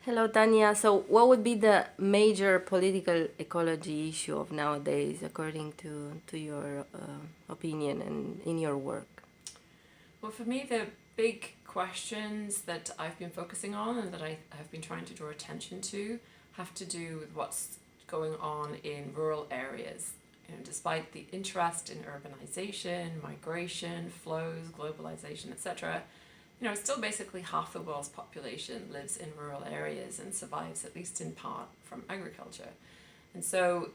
Hello, Tania. So, what would be the major political ecology issue of nowadays, according to your opinion and in your work? Well, for me, the big questions that I've been focusing on and that I have been trying to draw attention to have to do with what's going on in rural areas. Despite the interest in urbanization, migration, flows, globalization, etc., still basically half the world's population lives in rural areas and survives at least in part from agriculture. And so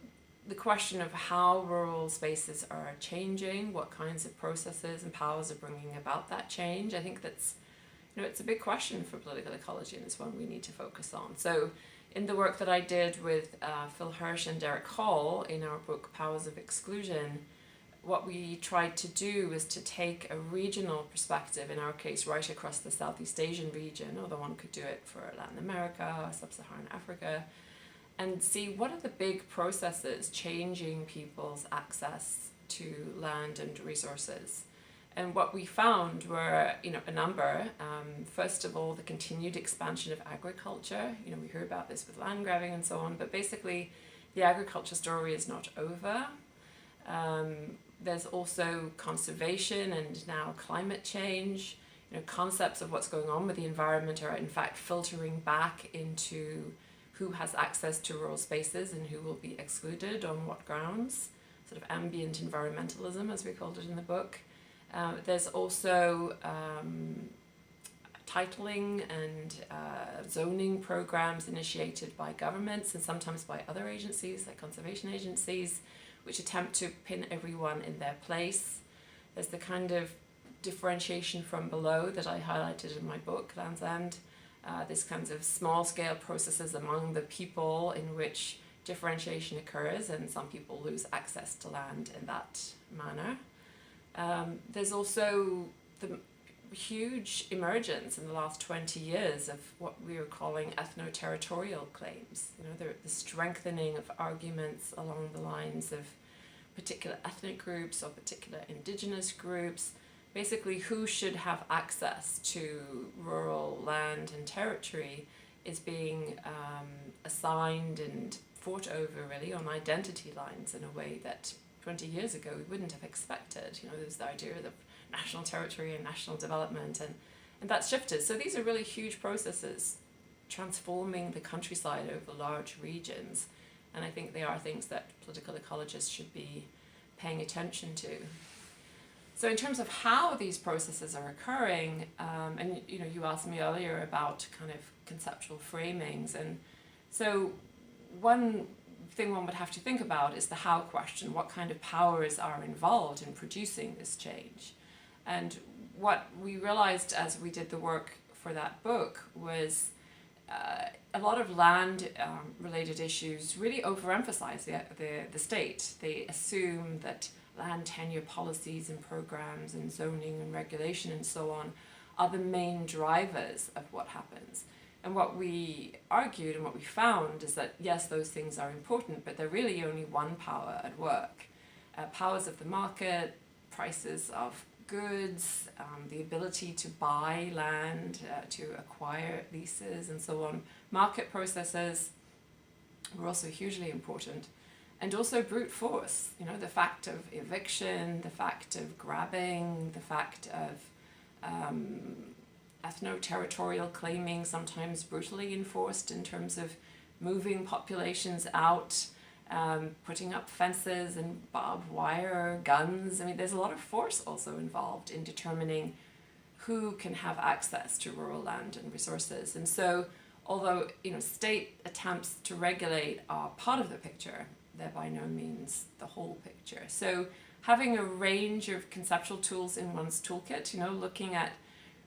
the question of how rural spaces are changing, what kinds of processes and powers are bringing about that change, I think that's, it's a big question for political ecology, and it's one we need to focus on. So in the work that I did with Phil Hirsch and Derek Hall in our book Powers of Exclusion, what we tried to do was to take a regional perspective, in our case right across the Southeast Asian region, although one could do it for Latin America or Sub-Saharan Africa, and see what are the big processes changing people's access to land and resources. And what we found were, a number. First of all, the continued expansion of agriculture. We hear about this with land grabbing and so on, but basically the agriculture story is not over. There's also conservation and now climate change. Concepts of what's going on with the environment are in fact filtering back into who has access to rural spaces and who will be excluded on what grounds, sort of ambient environmentalism, as we called it in the book. There's also titling and zoning programs initiated by governments and sometimes by other agencies, like conservation agencies, which attempt to pin everyone in their place. There's the kind of differentiation from below that I highlighted in my book, Land's End. This kinds of small-scale processes among the people in which differentiation occurs, and some people lose access to land in that manner. There's also the huge emergence in the last 20 years of what we are calling ethno-territorial claims. The strengthening of arguments along the lines of particular ethnic groups or particular indigenous groups. Basically, who should have access to rural land and territory is being assigned and fought over really on identity lines in a way that 20 years ago we wouldn't have expected. There's the idea of national territory and national development, and that's shifted. So these are really huge processes transforming the countryside over large regions, and I think they are things that political ecologists should be paying attention to. So in terms of how these processes are occurring, and you asked me earlier about kind of conceptual framings, and so one thing one would have to think about is the how question. What kind of powers are involved in producing this change? And what we realized as we did the work for that book was a lot of land related issues really overemphasize the state. They assume that land tenure policies and programs and zoning and regulation and so on are the main drivers of what happens. And what we argued and what we found is that, yes, those things are important, but they're really only one power at work. Powers of the market, prices of goods, the ability to buy land, to acquire leases and so on. Market processes were also hugely important. And also brute force, the fact of eviction, the fact of grabbing, the fact of ethno-territorial claiming, sometimes brutally enforced in terms of moving populations out, putting up fences and barbed wire, guns. There's a lot of force also involved in determining who can have access to rural land and resources. And so, although state attempts to regulate are part of the picture, they're by no means the whole picture. So having a range of conceptual tools in one's toolkit, looking at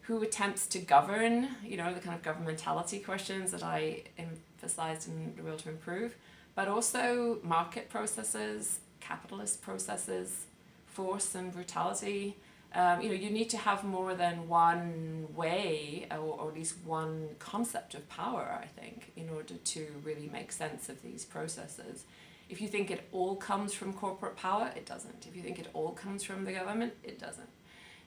who attempts to govern, the kind of governmentality questions that I emphasized in The Will to Improve, but also market processes, capitalist processes, force and brutality. You need to have more than one way or at least one concept of power, I think, in order to really make sense of these processes. If you think it all comes from corporate power, it doesn't. If you think it all comes from the government, it doesn't.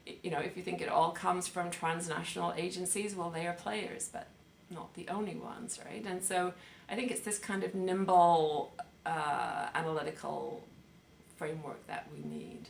If you think it all comes from transnational agencies, well, they are players, but not the only ones, right? And so I think it's this kind of nimble analytical framework that we need.